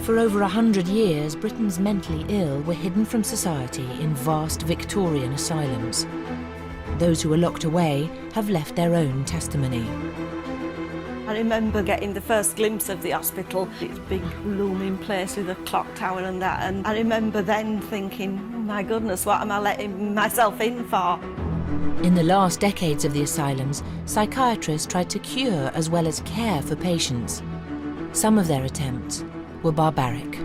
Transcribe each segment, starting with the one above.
For over 100 years, Britain's mentally ill were hidden from society in vast Victorian asylums. Those who were locked away have left their own testimony. I remember getting the first glimpse of the hospital. It's a big looming place with a clock tower and that, and I remember then thinking, oh my goodness, what am I letting myself in for? In the last decades of the asylums, psychiatrists tried to cure as well as care for patients. Some of their attempts were barbaric.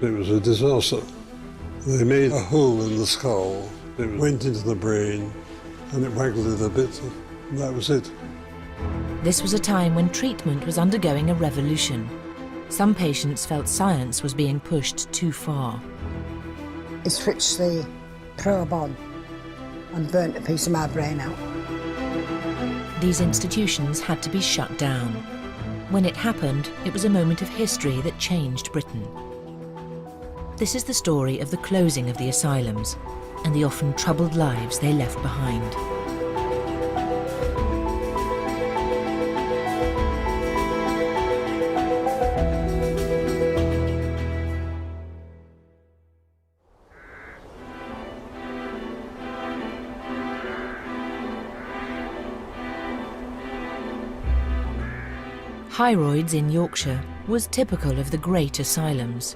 It was a disaster. They made a hole in the skull, it went into the brain, and it waggled it a bit, and that was it. This was a time when treatment was undergoing a revolution. Some patients felt science was being pushed too far. He switched the probe on and burnt a piece of my brain out. These institutions had to be shut down. When it happened, it was a moment of history that changed Britain. This is the story of the closing of the asylums and the often troubled lives they left behind. Hyroids in Yorkshire was typical of the great asylums.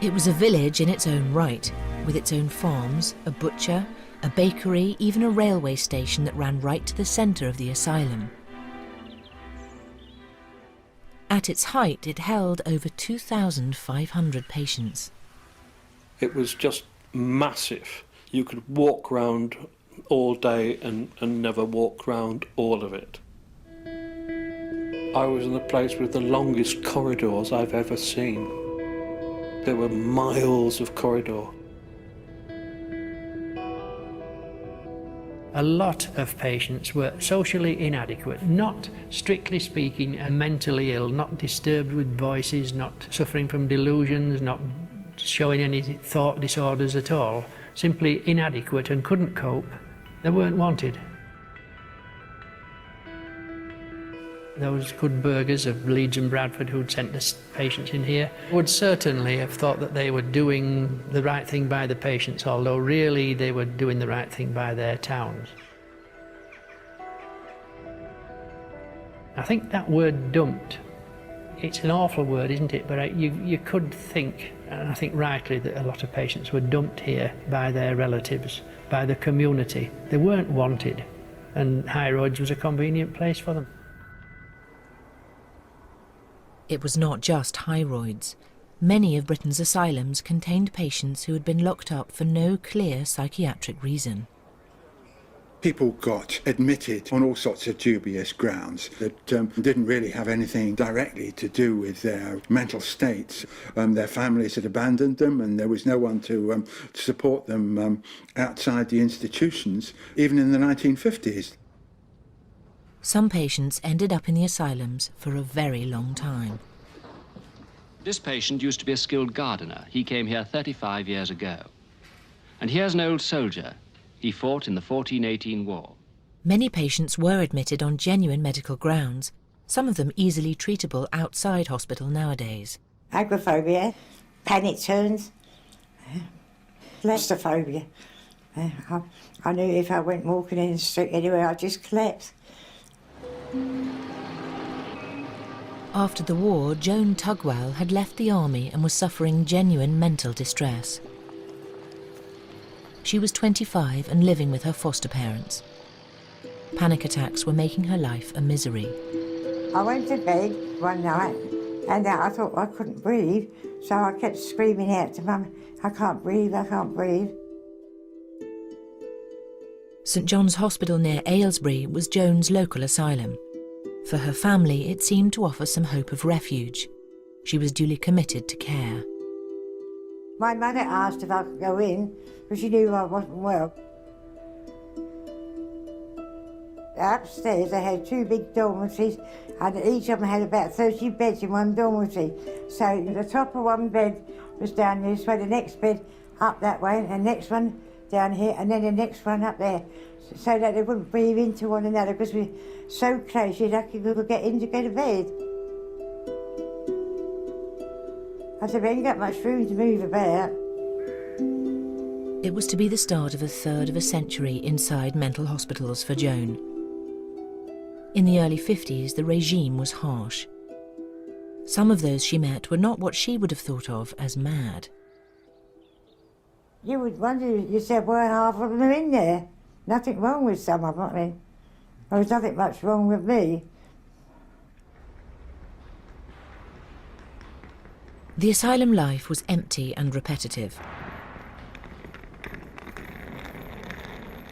It was a village in its own right, with its own farms, a butcher, a bakery, even a railway station that ran right to the centre of the asylum. At its height, it held over 2,500 patients. It was just massive. You could walk round all day and never walk round all of it. I was in the place with the longest corridors I've ever seen. There were miles of corridor. A lot of patients were socially inadequate, not strictly speaking mentally ill, not disturbed with voices, not suffering from delusions, not showing any thought disorders at all, simply inadequate and couldn't cope. They weren't wanted. Those good burghers of Leeds and Bradford who'd sent the patients in here would certainly have thought that they were doing the right thing by the patients, although really they were doing the right thing by their towns. I think that word dumped, it's an awful word, isn't it? But you could think, and I think rightly, that a lot of patients were dumped here by their relatives, by the community. They weren't wanted, and Hyroids was a convenient place for them. It was not just Hyroids. Many of Britain's asylums contained patients who had been locked up for no clear psychiatric reason. People got admitted on all sorts of dubious grounds that didn't really have anything directly to do with their mental states. Their families had abandoned them and there was no one to support them outside the institutions, even in the 1950s. Some patients ended up in the asylums for a very long time. This patient used to be a skilled gardener. He came here 35 years ago. And here's an old soldier. He fought in the 1418 war. Many patients were admitted on genuine medical grounds, some of them easily treatable outside hospital nowadays. Agoraphobia, panic turns, claustrophobia. I knew if I went walking in the street anywhere, I'd just collapse. After the war, Joan Tugwell had left the army and was suffering genuine mental distress. She was 25 and living with her foster parents. Panic attacks were making her life a misery. I went to bed one night and I thought I couldn't breathe, so I kept screaming out to Mum, I can't breathe, I can't breathe. St John's Hospital near Aylesbury was Joan's local asylum. For her family, it seemed to offer some hope of refuge. She was duly committed to care. My mother asked if I could go in, but she knew I wasn't well. Upstairs they had two big dormitories and each of them had about 30 beds in one dormitory. So the top of one bed was down this way, the next bed up that way, and the next one down here and then the next one up there, so that they wouldn't breathe into one another because we're so close you're lucky we could get in to go to bed. I said, we ain't got much room to move about. It was to be the start of a third of a century inside mental hospitals for Joan. In the early 50s, the regime was harsh. Some of those she met were not what she would have thought of as mad. You would wonder yourself why half of them are in there. Nothing wrong with some of them, I mean. There was nothing much wrong with me. The asylum life was empty and repetitive.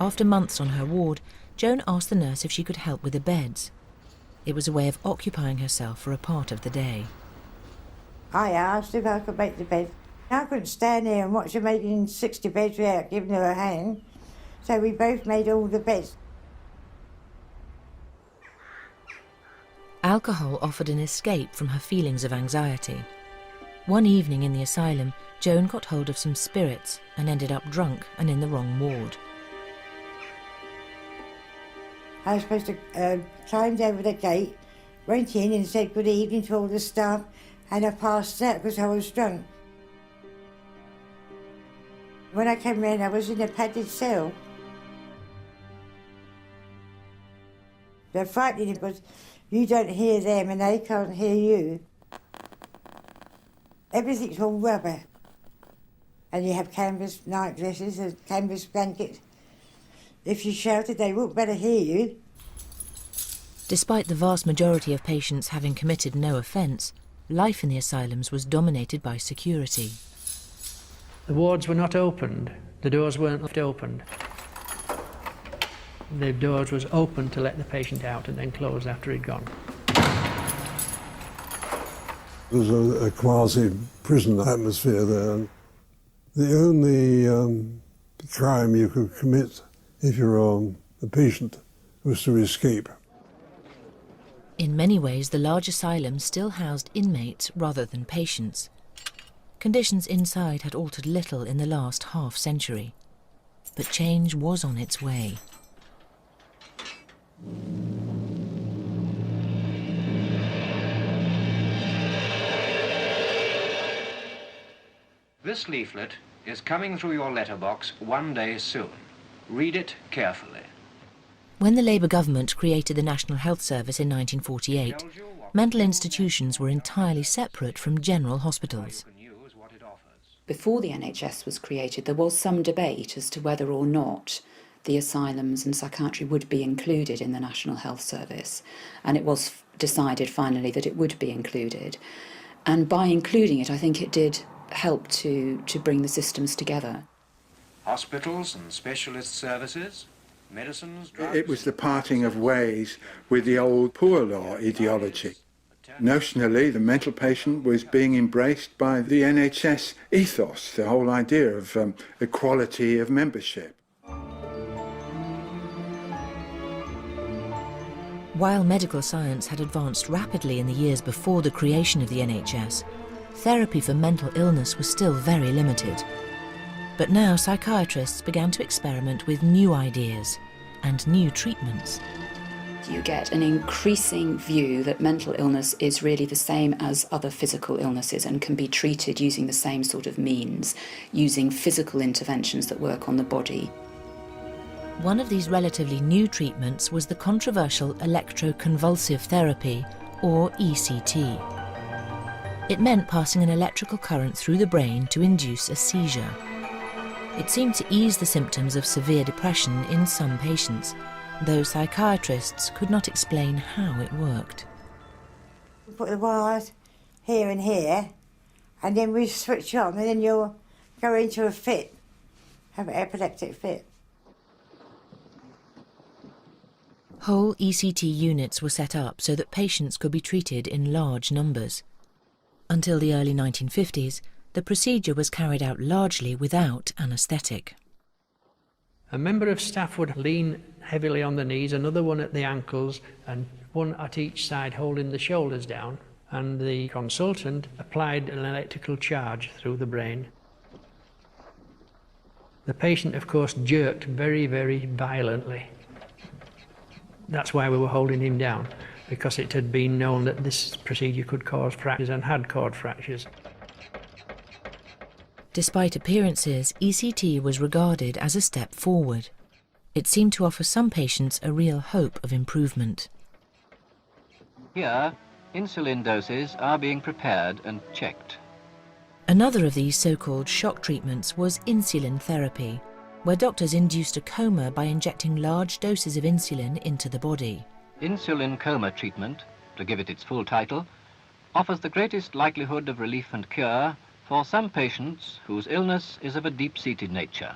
After months on her ward, Joan asked the nurse if she could help with the beds. It was a way of occupying herself for a part of the day. I asked if I could make the bed. I couldn't stand there and watch her making 60 beds without giving her a hand. So we both made all the beds. Alcohol offered an escape from her feelings of anxiety. One evening in the asylum, Joan got hold of some spirits and ended up drunk and in the wrong ward. I was supposed to climb over the gate, went in and said good evening to all the staff, and I passed out because I was drunk. When I came round, I was in a padded cell. They're frightening because you don't hear them and they can't hear you. Everything's all rubber. And you have canvas night dresses and canvas blankets. If you shouted, they wouldn't better hear you. Despite the vast majority of patients having committed no offence, life in the asylums was dominated by security. The wards were not opened. The doors weren't left open. The doors was open to let the patient out and then closed after he'd gone. There was a quasi-prison atmosphere there. The only crime you could commit if you were a patient was to escape. In many ways, the large asylum still housed inmates rather than patients. Conditions inside had altered little in the last half-century, but change was on its way. This leaflet is coming through your letterbox one day soon. Read it carefully. When the Labour government created the National Health Service in 1948, mental institutions were entirely separate from general hospitals. Before the NHS was created, there was some debate as to whether or not the asylums and psychiatry would be included in the National Health Service, and it was decided finally that it would be included. And by including it, I think it did help to bring the systems together. Hospitals and specialist services, medicines, drugs... It was the parting of ways with the old poor law ideology. Notionally, the mental patient was being embraced by the NHS ethos, the whole idea of equality of membership. While medical science had advanced rapidly in the years before the creation of the NHS, therapy for mental illness was still very limited. But now psychiatrists began to experiment with new ideas and new treatments. You get an increasing view that mental illness is really the same as other physical illnesses and can be treated using the same sort of means, using physical interventions that work on the body. One of these relatively new treatments was the controversial electroconvulsive therapy, or ECT. It meant passing an electrical current through the brain to induce a seizure. It seemed to ease the symptoms of severe depression in some patients, though psychiatrists could not explain how it worked. We put the wires here and here, and then we switch on, and then you'll go into a fit, have an epileptic fit. Whole ECT units were set up so that patients could be treated in large numbers. Until the early 1950s, the procedure was carried out largely without anaesthetic. A member of staff would lean heavily on the knees, another one at the ankles, and one at each side holding the shoulders down, and the consultant applied an electrical charge through the brain. The patient, of course, jerked very, very violently. That's why we were holding him down, because it had been known that this procedure could cause fractures and had caused fractures. Despite appearances, ECT was regarded as a step forward. It seemed to offer some patients a real hope of improvement. Here, insulin doses are being prepared and checked. Another of these so-called shock treatments was insulin therapy, where doctors induced a coma by injecting large doses of insulin into the body. Insulin coma treatment, to give it its full title, offers the greatest likelihood of relief and cure for some patients whose illness is of a deep-seated nature.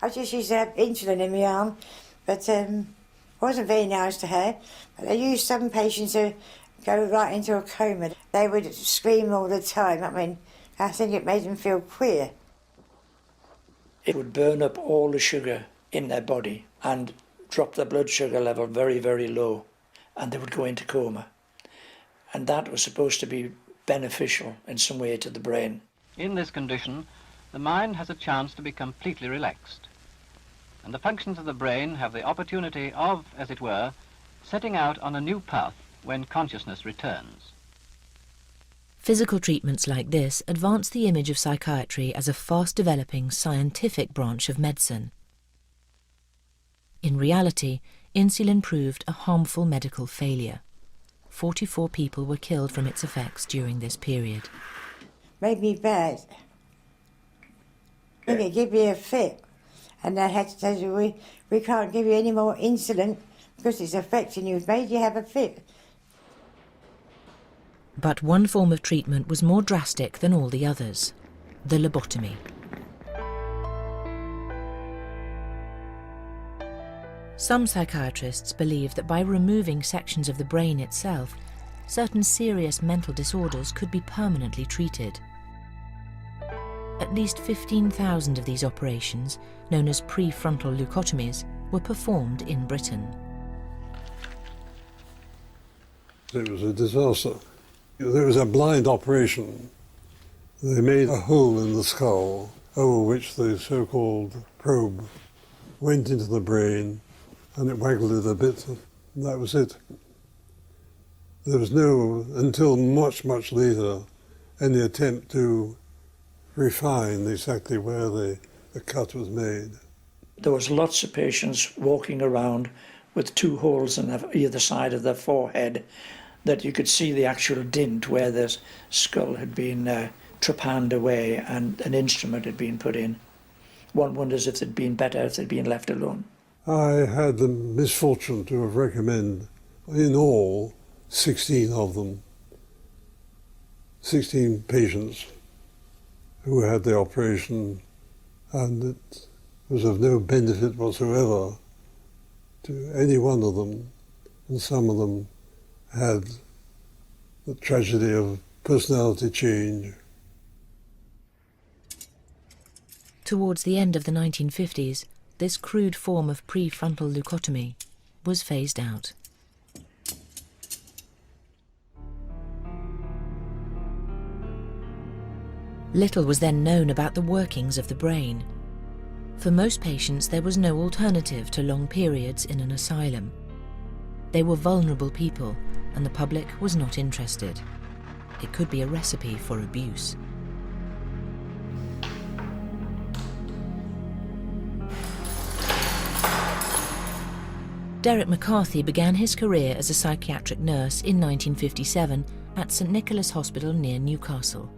I just used to have insulin in my arm, but it wasn't very nice to have. But they used some patients to go right into a coma. They would scream all the time. I mean, I think it made them feel queer. It would burn up all the sugar in their body and drop their blood sugar level very, very low, and they would go into coma. And that was supposed to be beneficial in some way to the brain. In this condition, the mind has a chance to be completely relaxed, and the functions of the brain have the opportunity of, as it were, setting out on a new path when consciousness returns. Physical treatments like this advance the image of psychiatry as a fast-developing scientific branch of medicine. In reality, insulin proved a harmful medical failure. 44 people were killed from its effects during this period. Made me bad. It gave me a fit, and they had to tell you, we can't give you any more insulin because it's affecting you. It's made you have a fit. But one form of treatment was more drastic than all the others: the lobotomy. Some psychiatrists believe that by removing sections of the brain itself, certain serious mental disorders could be permanently treated. At least 15,000 of these operations, known as prefrontal leucotomies, were performed in Britain. It was a disaster. There was a blind operation. They made a hole in the skull over which the so-called probe went into the brain, and it waggled it a bit, and that was it. There was no, until much, much later, any attempt to refine exactly where the cut was made. There was lots of patients walking around with 2 holes on either side of their forehead that you could see the actual dint where the skull had been trepanned away and an instrument had been put in. One wonders if it'd been better if they'd been left alone. I had the misfortune to have recommended, in all, 16 of them, 16 patients who had the operation, and it was of no benefit whatsoever to any one of them, and some of them had the tragedy of personality change. Towards the end of the 1950s, this crude form of prefrontal leucotomy was phased out. Little was then known about the workings of the brain. For most patients, there was no alternative to long periods in an asylum. They were vulnerable people, and the public was not interested. It could be a recipe for abuse. Derek McCarthy began his career as a psychiatric nurse in 1957 at St Nicholas Hospital near Newcastle.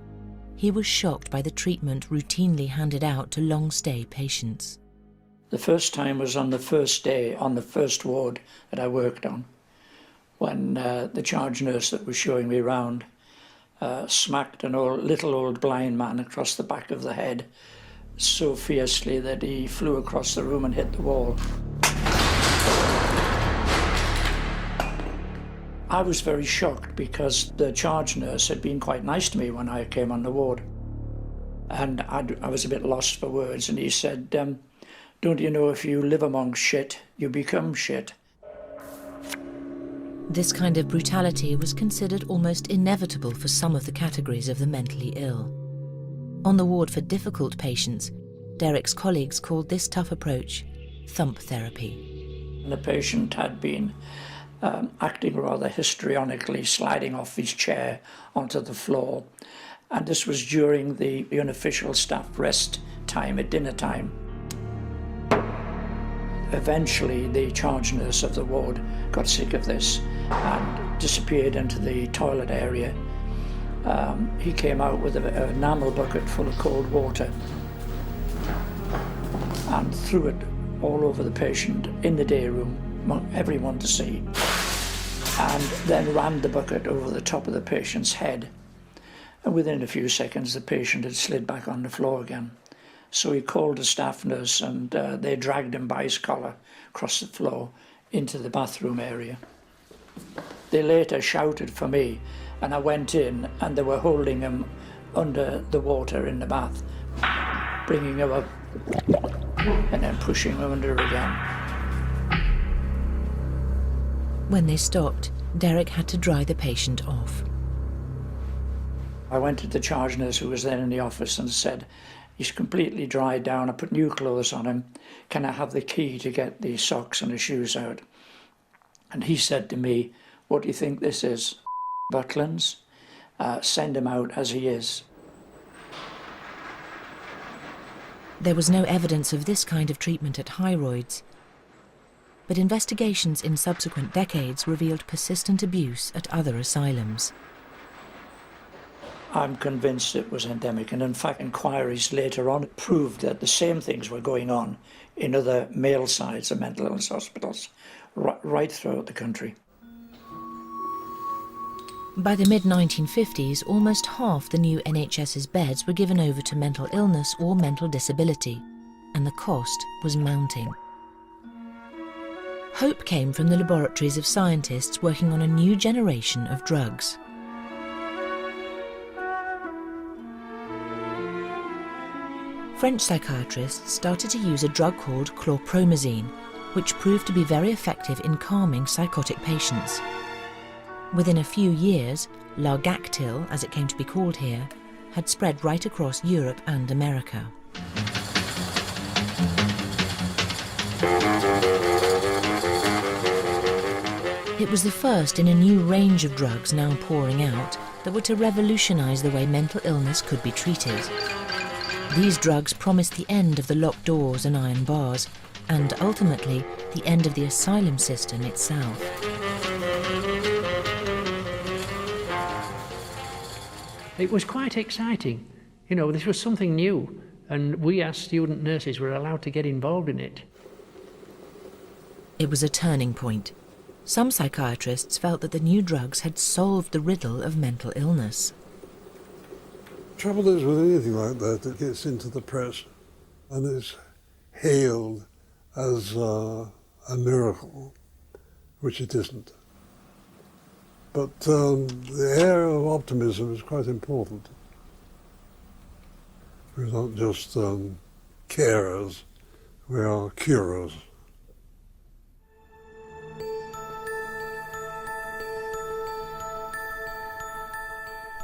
He was shocked by the treatment routinely handed out to long-stay patients. The first time was on the first day, on the first ward that I worked on, when the charge nurse that was showing me round smacked an little old blind man across the back of the head so fiercely that he flew across the room and hit the wall. I was very shocked because the charge nurse had been quite nice to me when I came on the ward. And I was a bit lost for words, and he said, don't you know if you live among shit, you become shit? This kind of brutality was considered almost inevitable for some of the categories of the mentally ill. On the ward for difficult patients, Derek's colleagues called this tough approach thump therapy. The patient had been acting rather histrionically, sliding off his chair onto the floor, and this was during the unofficial staff rest time at dinner time. Eventually, the charge nurse of the ward got sick of this and disappeared into the toilet area. He came out with an enamel bucket full of cold water and threw it all over the patient in the day room, everyone to see, and then ran the bucket over the top of the patient's head. And within a few seconds, the patient had slid back on the floor again. So he called a staff nurse, and they dragged him by his collar across the floor into the bathroom area. They later shouted for me, and I went in, and they were holding him under the water in the bath, bringing him up and then pushing him under again. When they stopped, Derek had to dry the patient off. I went to the charge nurse who was then in the office and said, "He's completely dried down. I put new clothes on him. Can I have the key to get the socks and the shoes out?" And he said to me, "What do you think this is? Butlins? Send him out as he is." There was no evidence of this kind of treatment at Hyroids, but investigations in subsequent decades revealed persistent abuse at other asylums. I'm convinced it was endemic, and in fact inquiries later on proved that the same things were going on in other male sides of mental illness hospitals right throughout the country. By the mid-1950s, almost half the new NHS's beds were given over to mental illness or mental disability, and the cost was mounting. Hope came from the laboratories of scientists working on a new generation of drugs. French psychiatrists started to use a drug called chlorpromazine, which proved to be very effective in calming psychotic patients. Within a few years, Largactil, as it came to be called here, had spread right across Europe and America. It was the first in a new range of drugs now pouring out that were to revolutionise the way mental illness could be treated. These drugs promised the end of the locked doors and iron bars, and ultimately the end of the asylum system itself. It was quite exciting. You know, this was something new, and we as student nurses were allowed to get involved in it. It was a turning point. Some psychiatrists felt that the new drugs had solved the riddle of mental illness. Trouble is with anything like that, it gets into the press and is hailed as a miracle, which it isn't. But the air of optimism is quite important. We're not just carers, we are curers.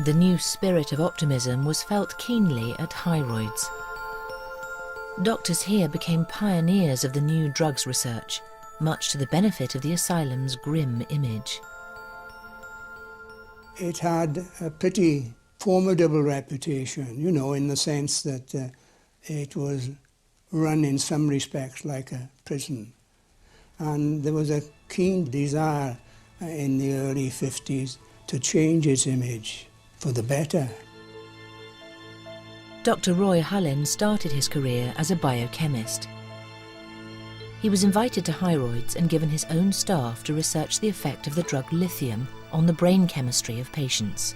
The new spirit of optimism was felt keenly at Hyroids. Doctors here became pioneers of the new drugs research, much to the benefit of the asylum's grim image. It had a pretty formidable reputation, you know, in the sense that it was run in some respects like a prison. And there was a keen desire in the early 50s to change its image for the better. Dr. Roy Hullin started his career as a biochemist. He was invited to Hyroids and given his own staff to research the effect of the drug lithium on the brain chemistry of patients.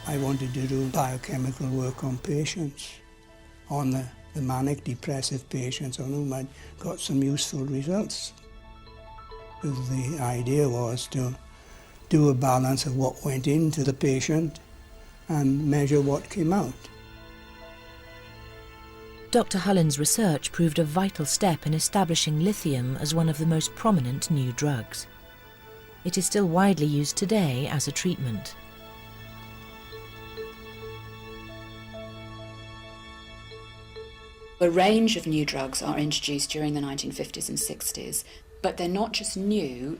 I wanted to do biochemical work on patients, on the manic depressive patients on whom I'd got some useful results. The idea was to do a balance of what went into the patient and measure what came out. Dr. Hullin's research proved a vital step in establishing lithium as one of the most prominent new drugs. It is still widely used today as a treatment. A range of new drugs are introduced during the 1950s and 60s, but they're not just new,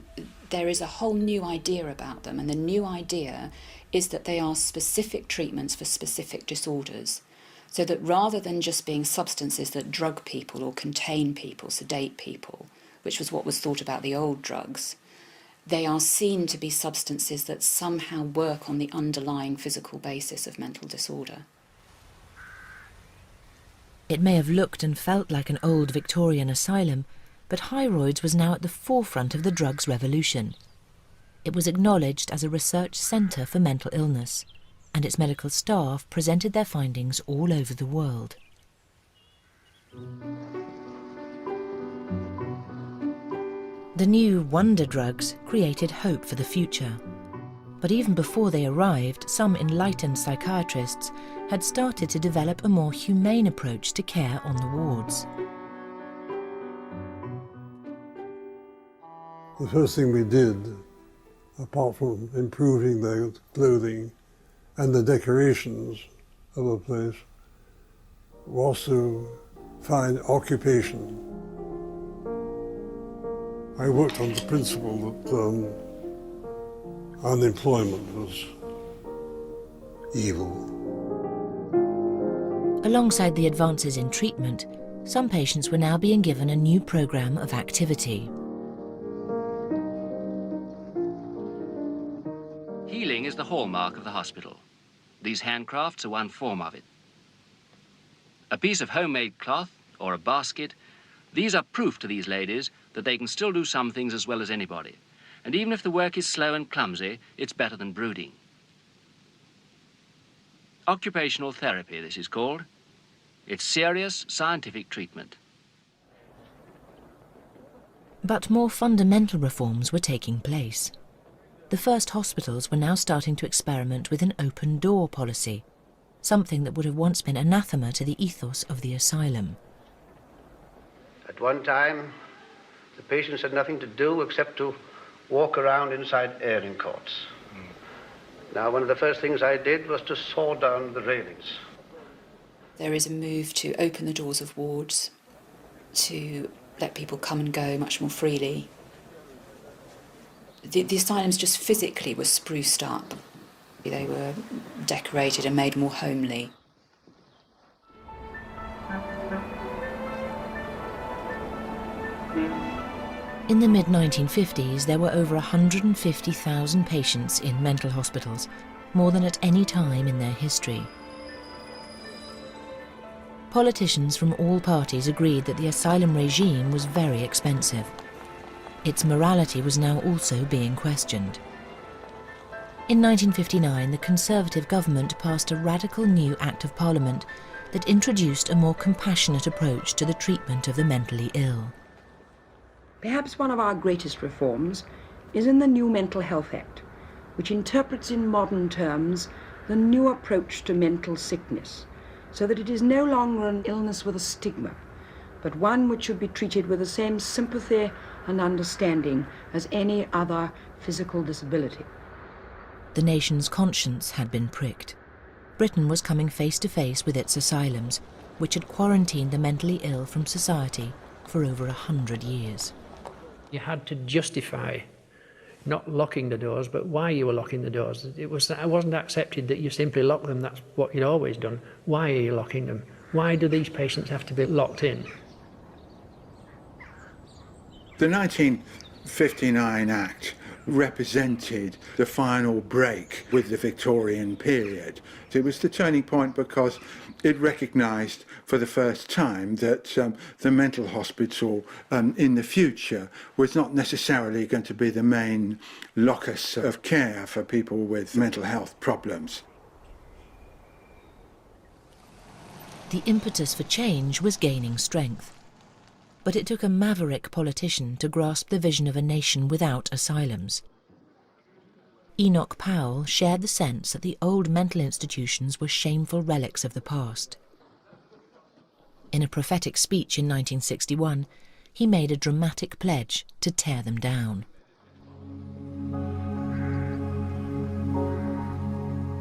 there is a whole new idea about them, and the new idea is that they are specific treatments for specific disorders. So that rather than just being substances that drug people or contain people, sedate people, which was what was thought about the old drugs, they are seen to be substances that somehow work on the underlying physical basis of mental disorder. It may have looked and felt like an old Victorian asylum, but Hyroids was now at the forefront of the drugs revolution. It was acknowledged as a research centre for mental illness, and its medical staff presented their findings all over the world. The new wonder drugs created hope for the future. But even before they arrived, some enlightened psychiatrists had started to develop a more humane approach to care on the wards. The first thing we did, apart from improving the clothing and the decorations of a place, was to find occupation. I worked on the principle that unemployment was evil. Alongside the advances in treatment, some patients were now being given a new programme of activity. Healing is the hallmark of the hospital. These handcrafts are one form of it. A piece of homemade cloth or a basket, these are proof to these ladies that they can still do some things as well as anybody. And even if the work is slow and clumsy, it's better than brooding. Occupational therapy, this is called. It's serious scientific treatment. But more fundamental reforms were taking place. The first hospitals were now starting to experiment with an open-door policy, something that would have once been anathema to the ethos of the asylum. At one time, the patients had nothing to do except to walk around inside airing courts. Now, one of the first things I did was to saw down the railings. There is a move to open the doors of wards, to let people come and go much more freely. The asylums just physically were spruced up. They were decorated and made more homely. In the mid-1950s, there were over 150,000 patients in mental hospitals, more than at any time in their history. Politicians from all parties agreed that the asylum regime was very expensive. Its morality was now also being questioned. In 1959, the Conservative government passed a radical new Act of Parliament that introduced a more compassionate approach to the treatment of the mentally ill. Perhaps one of our greatest reforms is in the new Mental Health Act, which interprets in modern terms the new approach to mental sickness, so that it is no longer an illness with a stigma, but one which should be treated with the same sympathy and understanding as any other physical disability. The nation's conscience had been pricked. Britain was coming face to face with its asylums, which had quarantined the mentally ill from society for over 100 years. You had to justify not locking the doors, but why you were locking the doors. It wasn't accepted that you simply lock them, that's what you'd always done. Why are you locking them? Why do these patients have to be locked in? The 1959 Act represented the final break with the Victorian period. It was the turning point because it recognised for the first time that the mental hospital in the future was not necessarily going to be the main locus of care for people with mental health problems. The impetus for change was gaining strength. But it took a maverick politician to grasp the vision of a nation without asylums. Enoch Powell shared the sense that the old mental institutions were shameful relics of the past. In a prophetic speech in 1961, he made a dramatic pledge to tear them down.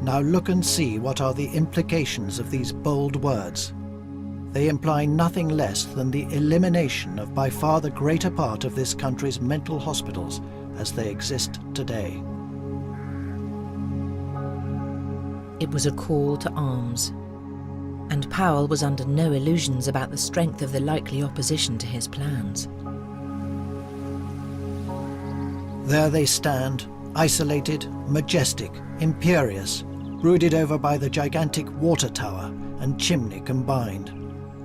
Now look and see what are the implications of these bold words. they imply nothing less than the elimination of by far the greater part of this country's mental hospitals as they exist today. It was a call to arms, and Powell was under no illusions about the strength of the likely opposition to his plans. There they stand, isolated, majestic, imperious, brooded over by the gigantic water tower and chimney combined,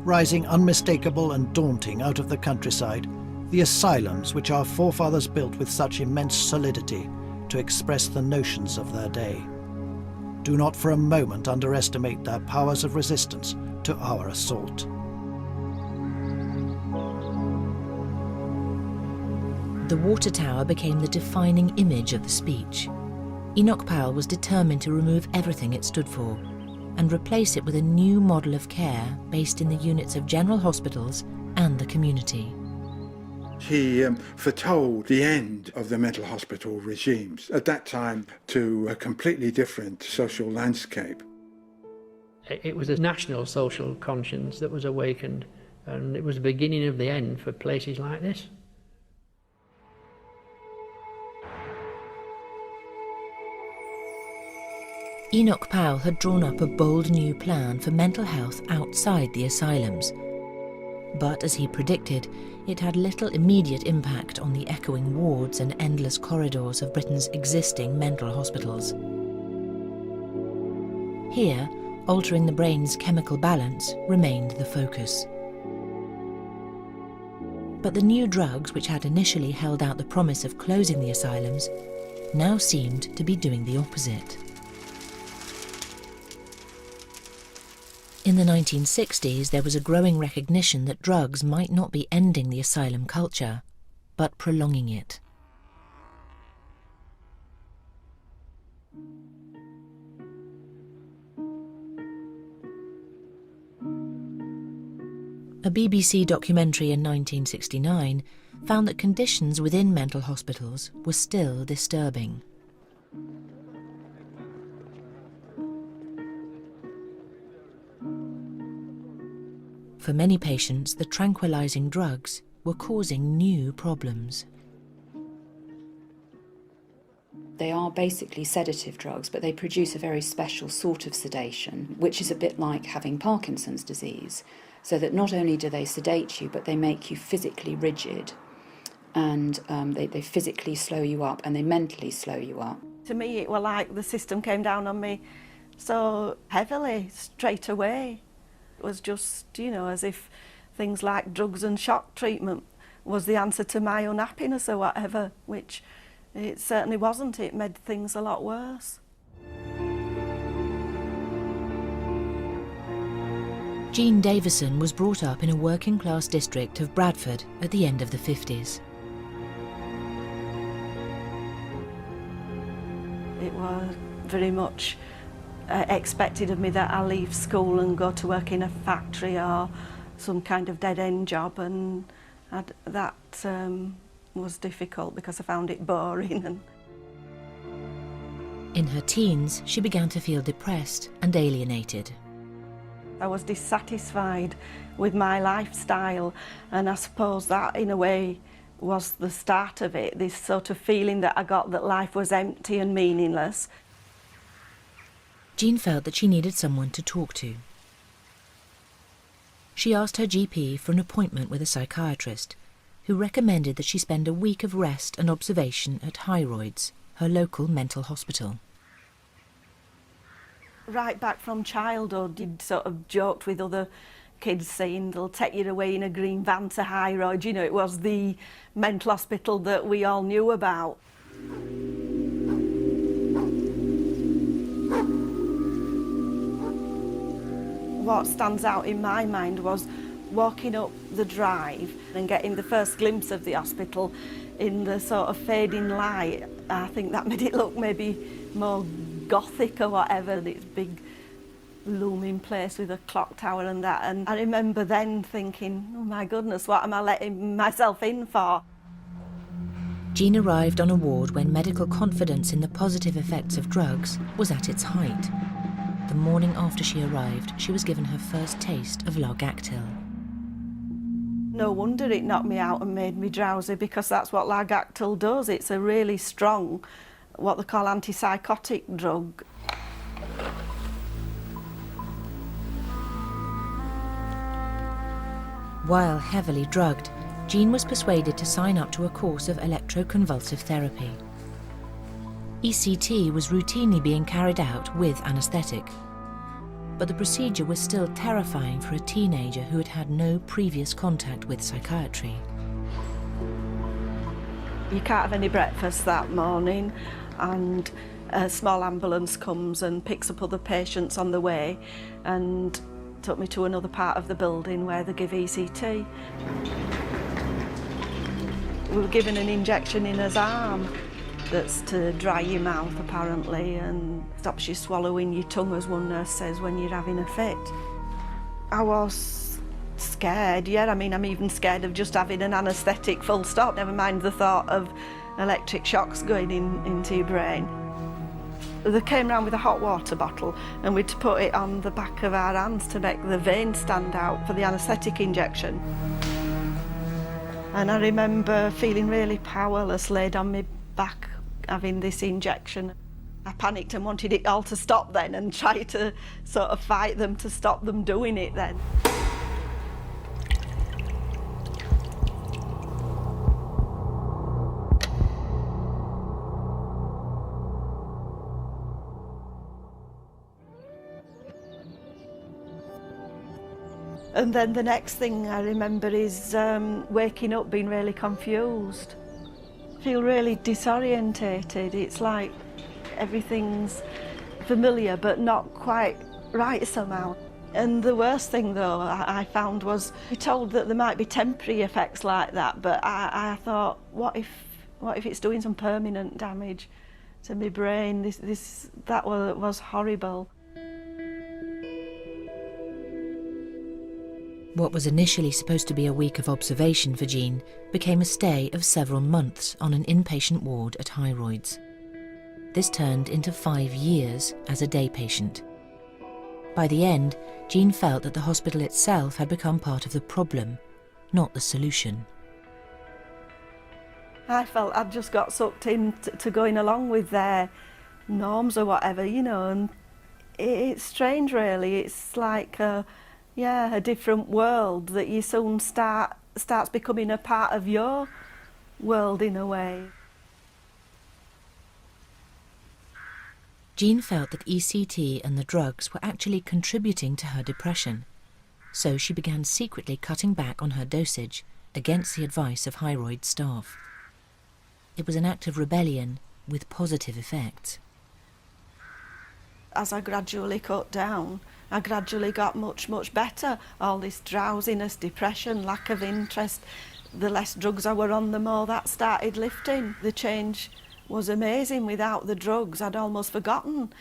rising unmistakable and daunting out of the countryside, the asylums which our forefathers built with such immense solidity to express the notions of their day. Do not for a moment underestimate their powers of resistance to our assault. The water tower became the defining image of the speech. Enoch Powell was determined to remove everything it stood for and replace it with a new model of care based in the units of general hospitals and the community. He foretold the end of the mental hospital regimes, at that time to a completely different social landscape. It was a national social conscience that was awakened, and it was the beginning of the end for places like this. Enoch Powell had drawn up a bold new plan for mental health outside the asylums. But as he predicted, it had little immediate impact on the echoing wards and endless corridors of Britain's existing mental hospitals. Here, altering the brain's chemical balance remained the focus. But the new drugs which had initially held out the promise of closing the asylums now seemed to be doing the opposite. In the 1960s, there was a growing recognition that drugs might not be ending the asylum culture, but prolonging it. A BBC documentary in 1969 found that conditions within mental hospitals were still disturbing. For many patients, the tranquilizing drugs were causing new problems. They are basically sedative drugs, but they produce a very special sort of sedation, which is a bit like having Parkinson's disease, so that not only do they sedate you, but they make you physically rigid, and they physically slow you up, and they mentally slow you up. To me, it was like the system came down on me so heavily, straight away. It was just, you know, as if things like drugs and shock treatment was the answer to my unhappiness or whatever, which it certainly wasn't. It made things a lot worse. Jean Davison was brought up in a working-class district of Bradford at the end of the 50s. It was very much expected of me that I leave school and go to work in a factory or some kind of dead-end job, and that was difficult because I found it boring. And in her teens, she began to feel depressed and alienated. I was dissatisfied with my lifestyle, and I suppose that in a way was the start of it, this sort of feeling that I got that life was empty and meaningless. Jean felt that she needed someone to talk to. She asked her GP for an appointment with a psychiatrist, who recommended that she spend a week of rest and observation at Hyroids, her local mental hospital. Right back from childhood, you'd sort of joked with other kids saying they'll take you away in a green van to Hyroids. You know, it was the mental hospital that we all knew about. What stands out in my mind was walking up the drive and getting the first glimpse of the hospital in the sort of fading light. I think that made it look maybe more gothic or whatever, this big looming place with a clock tower and that. And I remember then thinking, oh my goodness, what am I letting myself in for? Jean arrived on a ward when medical confidence in the positive effects of drugs was at its height. The morning after she arrived, she was given her first taste of Largactil. No wonder it knocked me out and made me drowsy, because that's what Largactil does. It's a really strong, what they call antipsychotic drug. While heavily drugged, Jean was persuaded to sign up to a course of electroconvulsive therapy. ECT was routinely being carried out with anaesthetic, but the procedure was still terrifying for a teenager who had had no previous contact with psychiatry. You can't have any breakfast that morning, and a small ambulance comes and picks up other patients on the way and took me to another part of the building where they give ECT. We were given an injection in his arm that's to dry your mouth, apparently, and stops you swallowing your tongue, as one nurse says, when you're having a fit. I was scared, yeah. I mean, I'm even scared of just having an anaesthetic full stop, never mind the thought of electric shocks going into your brain. They came round with a hot water bottle and we'd put it on the back of our hands to make the veins stand out for the anaesthetic injection. And I remember feeling really powerless, laid on my back, having this injection. I panicked and wanted it all to stop then, and tried to sort of fight them to stop them doing it then. And then the next thing I remember is waking up being really confused. I feel really disorientated. It's like everything's familiar but not quite right somehow. And the worst thing though I found was we told that there might be temporary effects like that, but I thought, what if it's doing some permanent damage to my brain? That was horrible. What was initially supposed to be a week of observation for Jean became a stay of several months on an inpatient ward at Hyroids. This turned into 5 years as a day patient. By the end, Jean felt that the hospital itself had become part of the problem, not the solution. I felt I'd just got sucked into going along with their norms or whatever, you know, and it's strange really. It's like a different world that you soon starts becoming a part of your world in a way. Jean felt that ECT and the drugs were actually contributing to her depression, so she began secretly cutting back on her dosage against the advice of Hyroid staff. It was an act of rebellion with positive effects. As I gradually cut down, I gradually got much, much better. All this drowsiness, depression, lack of interest, the less drugs I were on, the more that started lifting. The change was amazing. Without the drugs, I'd almost forgotten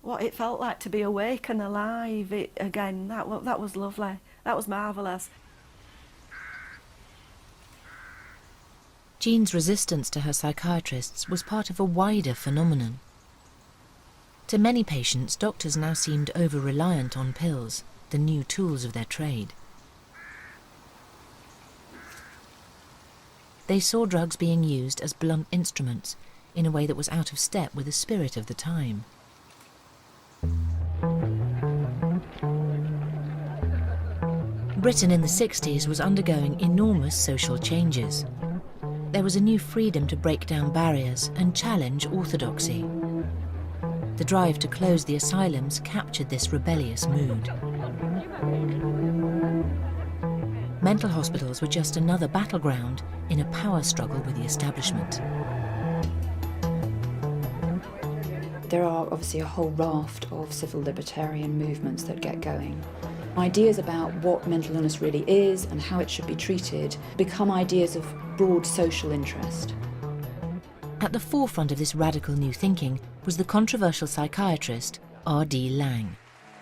what it felt like to be awake and alive again. That was lovely. That was marvellous. Jean's resistance to her psychiatrists was part of a wider phenomenon. To many patients, doctors now seemed over-reliant on pills, the new tools of their trade. They saw drugs being used as blunt instruments in a way that was out of step with the spirit of the time. Britain in the 60s was undergoing enormous social changes. There was a new freedom to break down barriers and challenge orthodoxy. The drive to close the asylums captured this rebellious mood. Mental hospitals were just another battleground in a power struggle with the establishment. There are obviously a whole raft of civil libertarian movements that get going. Ideas about what mental illness really is and how it should be treated become ideas of broad social interest. At the forefront of this radical new thinking was the controversial psychiatrist R.D. Laing.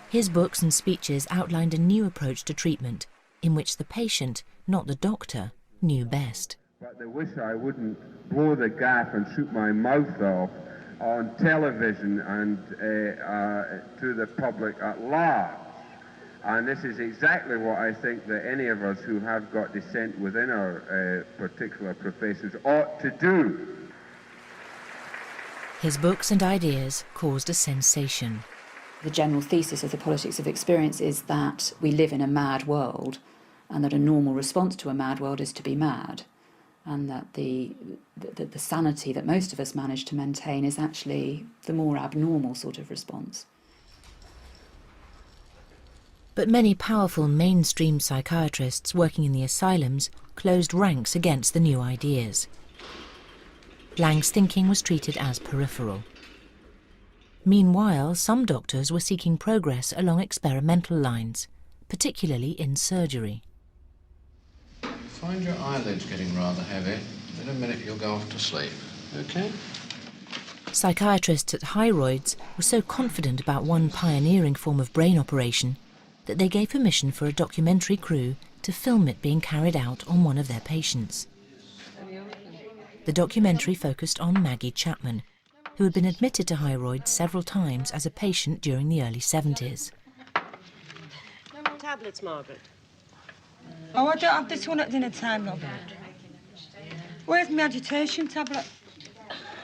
His books and speeches outlined a new approach to treatment in which the patient, not the doctor, knew best. But they wish I wouldn't blow the gaff and shoot my mouth off on television and to the public at large. And this is exactly what I think that any of us who have got dissent within our particular professions ought to do. His books and ideas caused a sensation. The general thesis of the politics of experience is that we live in a mad world, and that a normal response to a mad world is to be mad, and that the sanity that most of us manage to maintain is actually the more abnormal sort of response. But many powerful mainstream psychiatrists working in the asylums closed ranks against the new ideas. Lang's thinking was treated as peripheral. Meanwhile, some doctors were seeking progress along experimental lines, particularly in surgery. Find your eyelids getting rather heavy. In a minute you'll go off to sleep, okay? Psychiatrists at Hyroids were so confident about one pioneering form of brain operation that they gave permission for a documentary crew to film it being carried out on one of their patients. The documentary focused on Maggie Chapman, who had been admitted to Hyroids several times as a patient during the early 70s. No more tablets, Margaret. Oh, I don't have this one at dinner time, love. Where's my agitation tablet?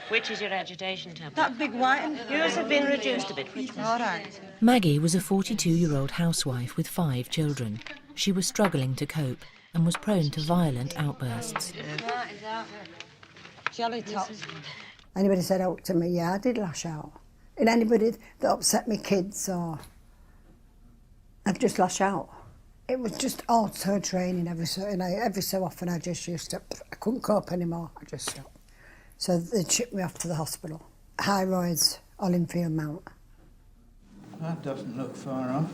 Which is your agitation tablet? That big white one. Yours have been reduced a bit. All right. Maggie was a 42-year-old housewife with 5 children. She was struggling to cope and was prone to violent outbursts. Jelly tops. Anybody said out to me, yeah, I did lash out. And anybody that upset me kids or I'd just lash out. It was just auto training every so often. I just used to, I couldn't cope anymore. I just stopped. So they shipped me off to the hospital. Hyroids, Olinfield Mount. That doesn't look far off.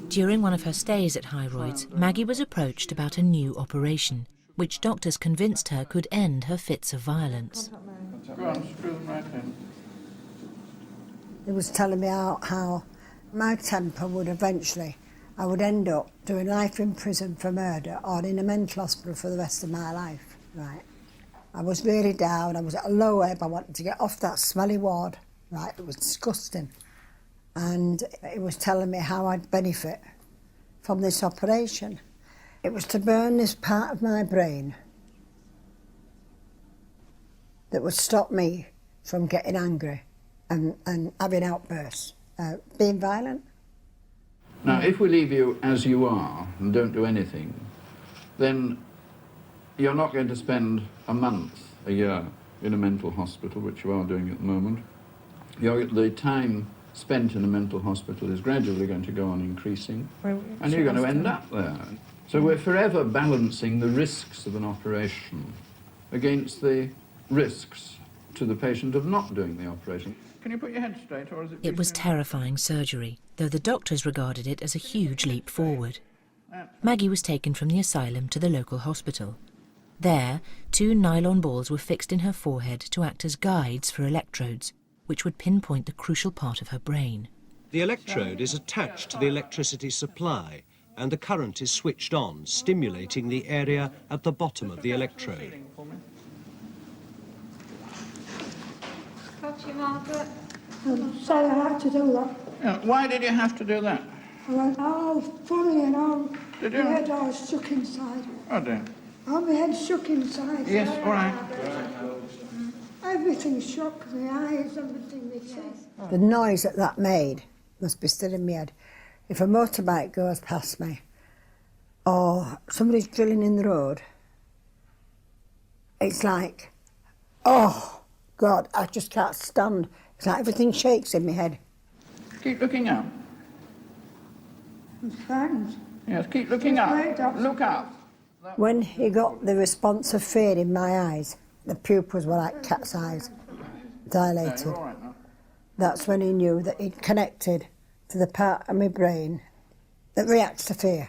During one of her stays at Hyroids, Maggie was approached about a new operation, which doctors convinced her could end her fits of violence. Go on, screw them right in. It was telling me how my temper would eventually, I would end up doing life in prison for murder or in a mental hospital for the rest of my life, right? I was really down, I was at a low ebb, I wanted to get off that smelly ward, right? It was disgusting. And it was telling me how I'd benefit from this operation. It was to burn this part of my brain that would stop me from getting angry and having outbursts, being violent. Now, if we leave you as you are and don't do anything, then you're not going to spend a month, a year in a mental hospital, which you are doing at the moment. The time spent in a mental hospital is gradually going to go on increasing, and you're going to end up there. So we're forever balancing the risks of an operation against the risks to the patient of not doing the operation. Can you put your head straight, or is it... It was terrifying surgery, though the doctors regarded it as a huge leap forward. Maggie was taken from the asylum to the local hospital. There, 2 nylon balls were fixed in her forehead to act as guides for electrodes, which would pinpoint the crucial part of her brain. The electrode is attached to the electricity supply, and the current is switched on, stimulating the area at the bottom of the electrode. Got you, Margaret. I'm sorry I had to do that. Yeah, why did you have to do that? I went all funny and all. Did you? My head all shook inside. Oh dear. All my head shook inside. Yes, all right. Everything shook, my eyes, everything, my teeth. The noise that made must be still in my head. If a motorbike goes past me, or somebody's drilling in the road, it's like, oh, God, I just can't stand. It's like everything shakes in my head. Keep looking up. I'm frightened. Yes, keep looking up. Look up. When he got the response of fear in my eyes, the pupils were like cat's eyes, dilated. Yeah, all right now. That's when he knew that he'd connected to the part of my brain that reacts to fear.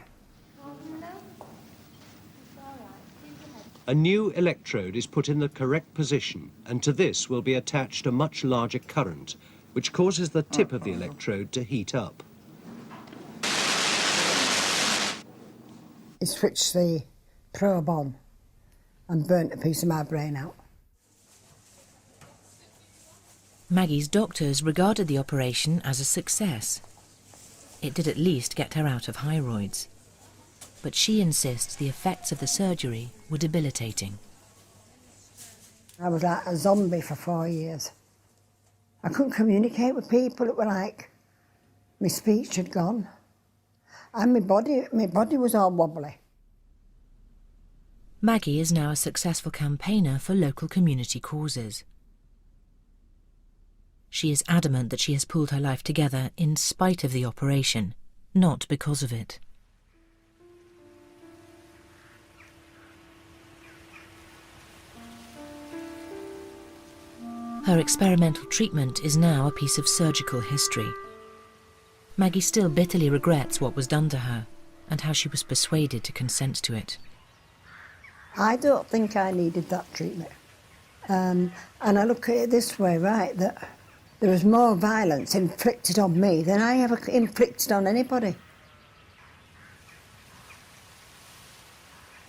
A new electrode is put in the correct position, and to this will be attached a much larger current, which causes the tip of the electrode to heat up. He switched the probe on and burnt a piece of my brain out. Maggie's doctors regarded the operation as a success. It did at least get her out of hemorrhoids. But she insists the effects of the surgery were debilitating. I was like a zombie for 4 years. I couldn't communicate with people. It were like my speech had gone. And my body was all wobbly. Maggie is now a successful campaigner for local community causes. She is adamant that she has pulled her life together in spite of the operation, not because of it. Her experimental treatment is now a piece of surgical history. Maggie still bitterly regrets what was done to her and how she was persuaded to consent to it. I don't think I needed that treatment. And I look at it this way, right, that there was more violence inflicted on me than I ever inflicted on anybody.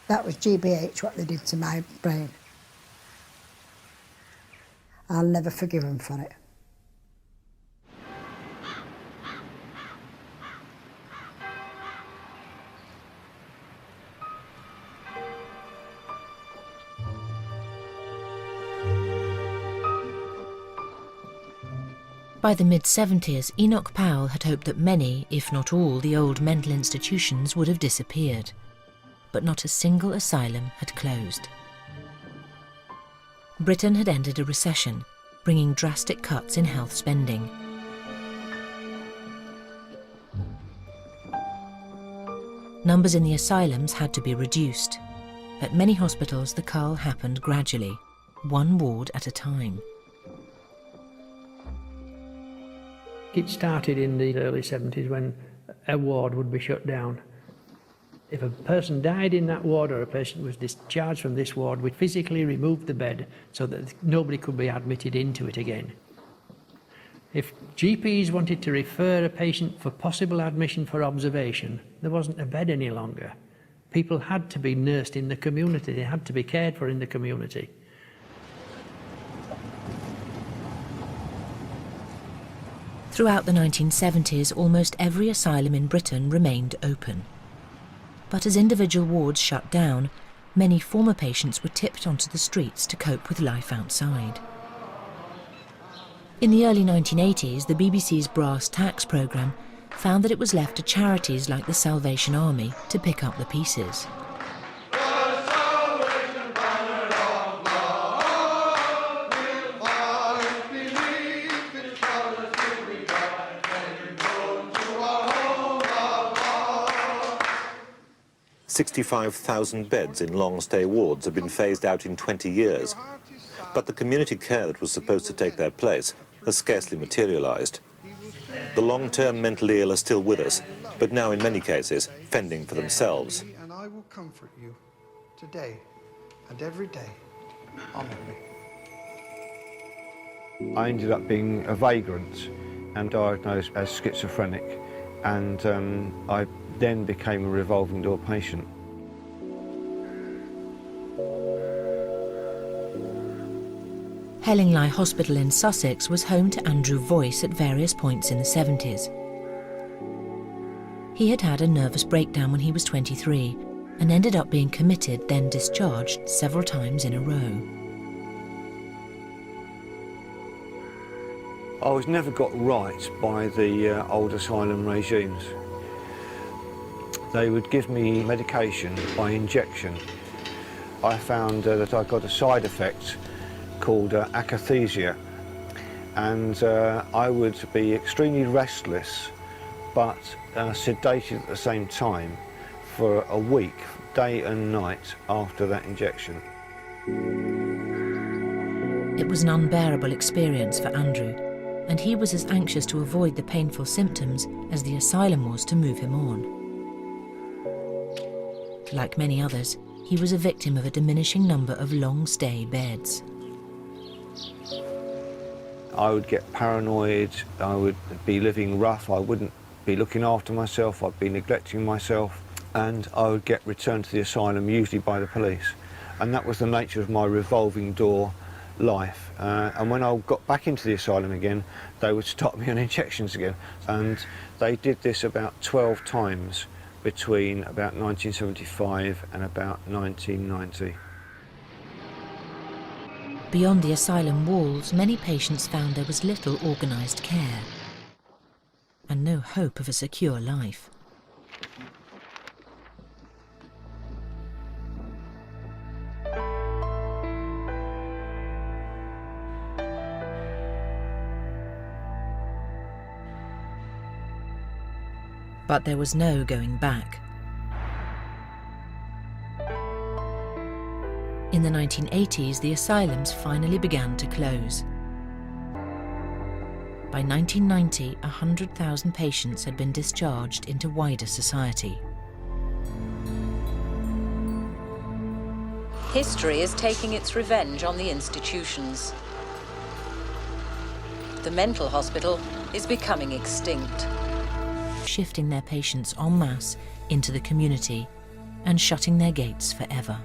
That was GBH, what they did to my brain. I'll never forgive them for it. By the mid-70s, Enoch Powell had hoped that many, if not all, the old mental institutions would have disappeared. But not a single asylum had closed. Britain had entered a recession, bringing drastic cuts in health spending. Numbers in the asylums had to be reduced. At many hospitals, the cull happened gradually, one ward at a time. It started in the early 70s when a ward would be shut down. If a person died in that ward or a patient was discharged from this ward, we'd physically remove the bed so that nobody could be admitted into it again. If GPs wanted to refer a patient for possible admission for observation, there wasn't a bed any longer. People had to be nursed in the community, they had to be cared for in the community. Throughout the 1970s, almost every asylum in Britain remained open. But as individual wards shut down, many former patients were tipped onto the streets to cope with life outside. In the early 1980s, the BBC's Brass Tacks programme found that it was left to charities like the Salvation Army to pick up the pieces. $65,000 beds in long-stay wards have been phased out in 20 years. But the community care that was supposed to take their place has scarcely materialised. The long-term mentally ill are still with us, but now in many cases fending for themselves. And I will comfort you today and every day. Honour me. I ended up being a vagrant and diagnosed as schizophrenic, and I then became a revolving door patient. Hellingley Hospital in Sussex was home to Andrew Voice at various points in the 70s. He had had a nervous breakdown when he was 23 and ended up being committed, then discharged several times in a row. I was never got right by the old asylum regimes. They would give me medication by injection. I found that I got a side effect called akathisia, and I would be extremely restless but sedated at the same time for a week, day and night, after that injection. It was an unbearable experience for Andrew, and he was as anxious to avoid the painful symptoms as the asylum was to move him on. Like many others, he was a victim of a diminishing number of long-stay beds. I would get paranoid, I would be living rough, I wouldn't be looking after myself, I'd be neglecting myself, and I would get returned to the asylum, usually by the police. And that was the nature of my revolving door life. And when I got back into the asylum again, they would stop me on injections again. And they did this about 12 times between about 1975 and about 1990. Beyond the asylum walls, many patients found there was little organised care and no hope of a secure life. But there was no going back. In the 1980s, the asylums finally began to close. By 1990, 100,000 patients had been discharged into wider society. History is taking its revenge on the institutions. The mental hospital is becoming extinct. Shifting their patients en masse into the community and shutting their gates forever.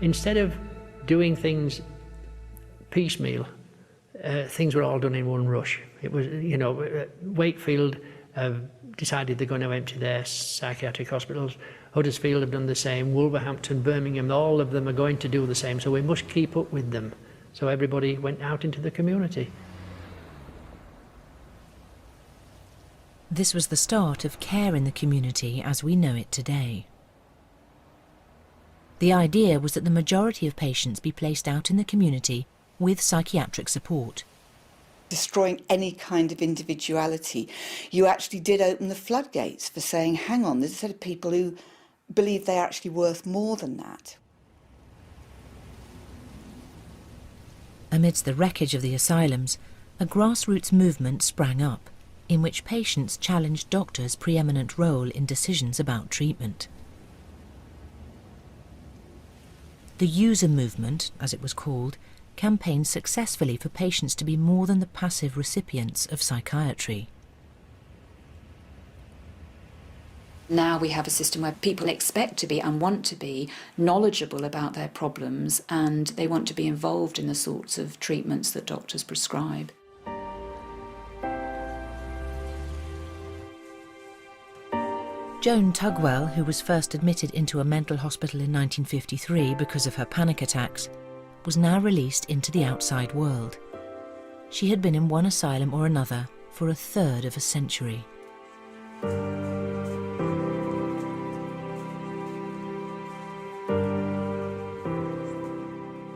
Instead of doing things piecemeal, things were all done in one rush. It was, you know, Wakefield decided they're going to empty their psychiatric hospitals. Huddersfield have done the same. Wolverhampton, Birmingham, all of them are going to do the same. So we must keep up with them. So everybody went out into the community. This was the start of care in the community as we know it today. The idea was that the majority of patients be placed out in the community with psychiatric support. Destroying any kind of individuality, you actually did open the floodgates for saying, hang on, there's a set of people who believe they're actually worth more than that. Amidst the wreckage of the asylums, a grassroots movement sprang up, in which patients challenged doctors' preeminent role in decisions about treatment. The user movement, as it was called, campaigned successfully for patients to be more than the passive recipients of psychiatry. Now we have a system where people expect to be and want to be knowledgeable about their problems, and they want to be involved in the sorts of treatments that doctors prescribe. Joan Tugwell, who was first admitted into a mental hospital in 1953 because of her panic attacks, was now released into the outside world. She had been in one asylum or another for a third of a century.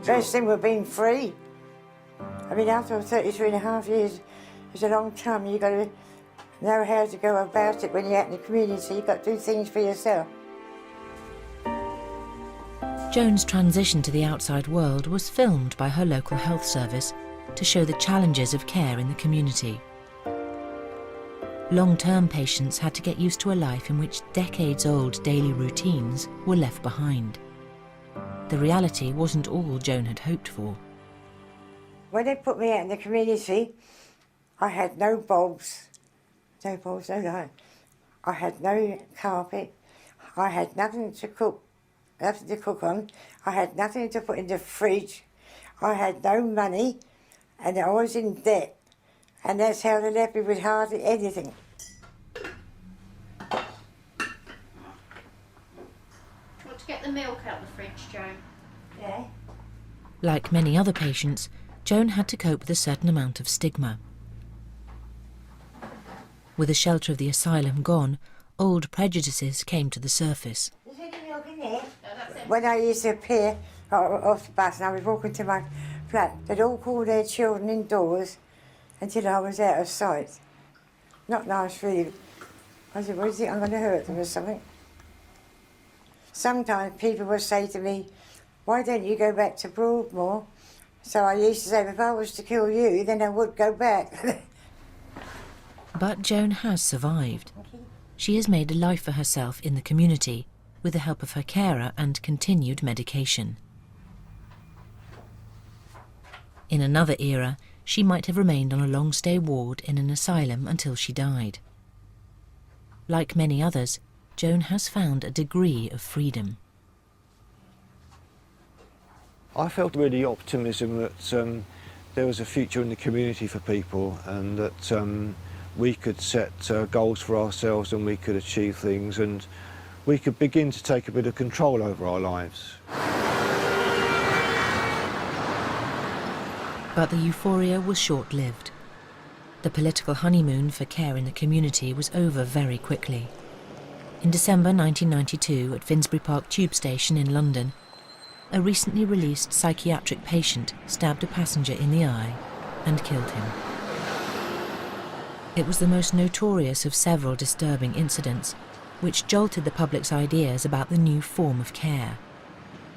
Best thing with being free. I mean, after 33 and a half years, it's a long time. You've got to know how to go about it when you're out in the community. You've got to do things for yourself. Joan's transition to the outside world was filmed by her local health service to show the challenges of care in the community. Long-term patients had to get used to a life in which decades-old daily routines were left behind. The reality wasn't all Joan had hoped for. When they put me out in the community, I had no bulbs. No bulbs, no light. I had no carpet. I had nothing to cook on. I had nothing to put in the fridge. I had no money, and I was in debt. And that's how they left me with hardly anything. Want to get the milk out of the fridge, Joan? Yeah. Like many other patients, Joan had to cope with a certain amount of stigma. With the shelter of the asylum gone, old prejudices came to the surface. Is there any milk in there? When I used to appear off the bus and I was walking to my flat, they'd all call their children indoors until I was out of sight. Not nice, really. I said, what is it, I'm going to hurt them or something? Sometimes people would say to me, why don't you go back to Broadmoor? So I used to say, if I was to kill you, then I would go back. But Joan has survived. She has made a life for herself in the community with the help of her carer and continued medication. In another era, she might have remained on a long-stay ward in an asylum until she died. Like many others, Joan has found a degree of freedom. I felt really optimism that there was a future in the community for people, and that we could set goals for ourselves and we could achieve things, and we could begin to take a bit of control over our lives. But the euphoria was short-lived. The political honeymoon for care in the community was over very quickly. In December 1992, at Finsbury Park Tube Station in London, a recently released psychiatric patient stabbed a passenger in the eye and killed him. It was the most notorious of several disturbing incidents, which jolted the public's ideas about the new form of care.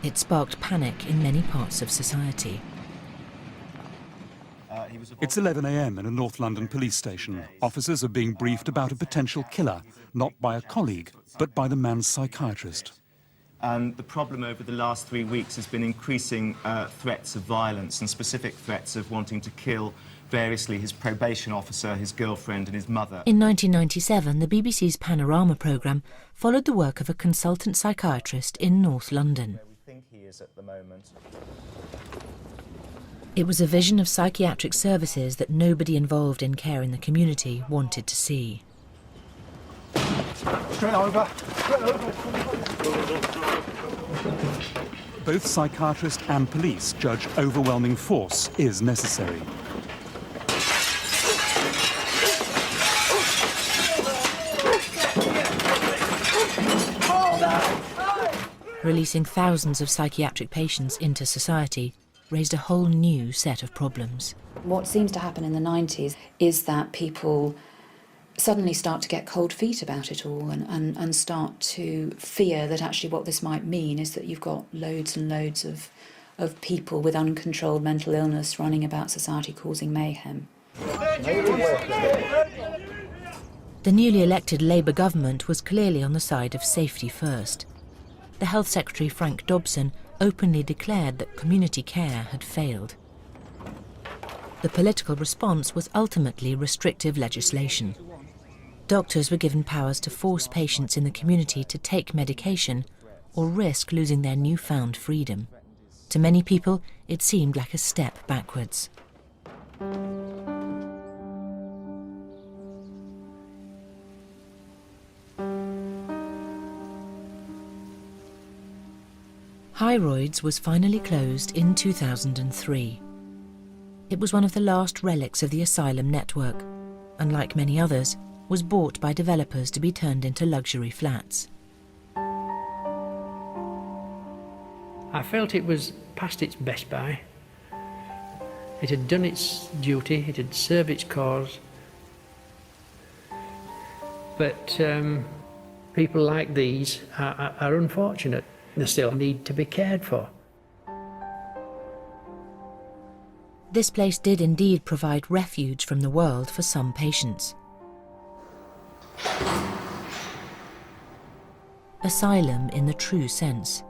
It sparked panic in many parts of society. It's 11 a.m. in a North London police station. Officers are being briefed about a potential killer, not by a colleague, but by the man's psychiatrist. And the problem over the last 3 weeks has been increasing threats of violence and specific threats of wanting to kill variously his probation officer, his girlfriend and his mother. In 1997, the BBC's Panorama programme followed the work of a consultant psychiatrist in North London. Where we think he is at the moment. It was a vision of psychiatric services that nobody involved in care in the community wanted to see. Straight over. Both psychiatrists and police judge overwhelming force is necessary. Releasing thousands of psychiatric patients into society raised a whole new set of problems. What seems to happen in the 90s is that people suddenly start to get cold feet about it all and start to fear that actually what this might mean is that you've got loads and loads of people with uncontrolled mental illness running about society causing mayhem. The newly elected Labour government was clearly on the side of safety first. The Health Secretary Frank Dobson openly declared that community care had failed. The political response was ultimately restrictive legislation. Doctors were given powers to force patients in the community to take medication or risk losing their newfound freedom. To many people, it seemed like a step backwards. Hyroids was finally closed in 2003. It was one of the last relics of the asylum network, and like many others, was bought by developers to be turned into luxury flats. I felt it was past its best by. It had done its duty, it had served its cause. But people like these are unfortunate. They still need to be cared for. This place did indeed provide refuge from the world for some patients. Asylum in the true sense.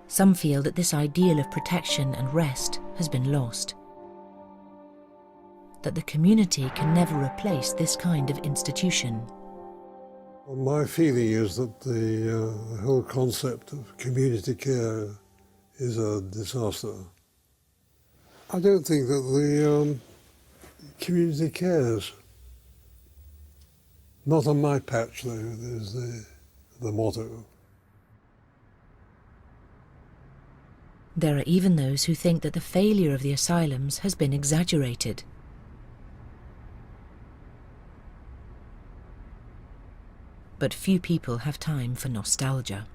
Some feel that this ideal of protection and rest has been lost. That the community can never replace this kind of institution. Well, my feeling is that the whole concept of community care is a disaster. I don't think that the community cares. Not on my patch, though, is the motto. There are even those who think that the failure of the asylums has been exaggerated. But few people have time for nostalgia.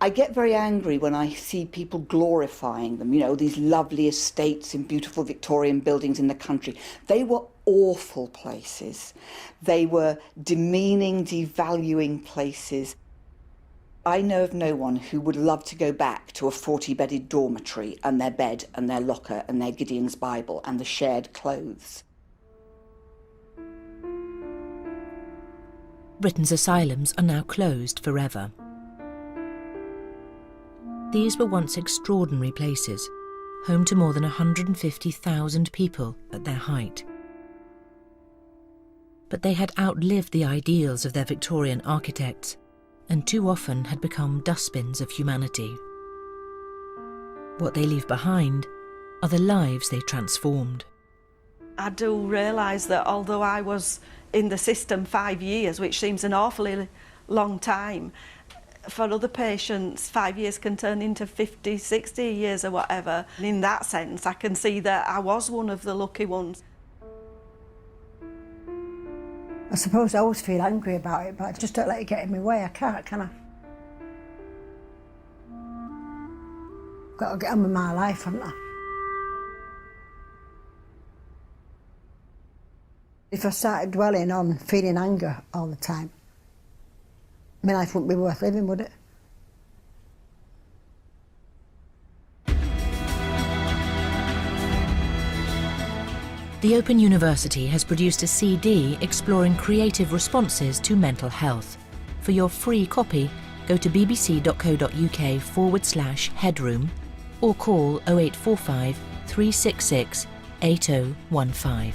I get very angry when I see people glorifying them, you know, these lovely estates in beautiful Victorian buildings in the country. They were awful places. They were demeaning, devaluing places. I know of no one who would love to go back to a 40-bedded dormitory and their bed and their locker and their Gideon's Bible and the shared clothes. Britain's asylums are now closed forever. These were once extraordinary places, home to more than 150,000 people at their height. But they had outlived the ideals of their Victorian architects and too often had become dustbins of humanity. What they leave behind are the lives they transformed. I do realise that although I was in the system 5 years, which seems an awfully long time, for other patients 5 years can turn into 50, 60 years or whatever. And in that sense, I can see that I was one of the lucky ones. I suppose I always feel angry about it, but I just don't let it get in my way. I can't, can I? I've got to get on with my life, haven't I? If I started dwelling on feeling anger all the time, my life wouldn't be worth living, would it? The Open University has produced a CD exploring creative responses to mental health. For your free copy, go to bbc.co.uk/headroom or call 0845 366 8015.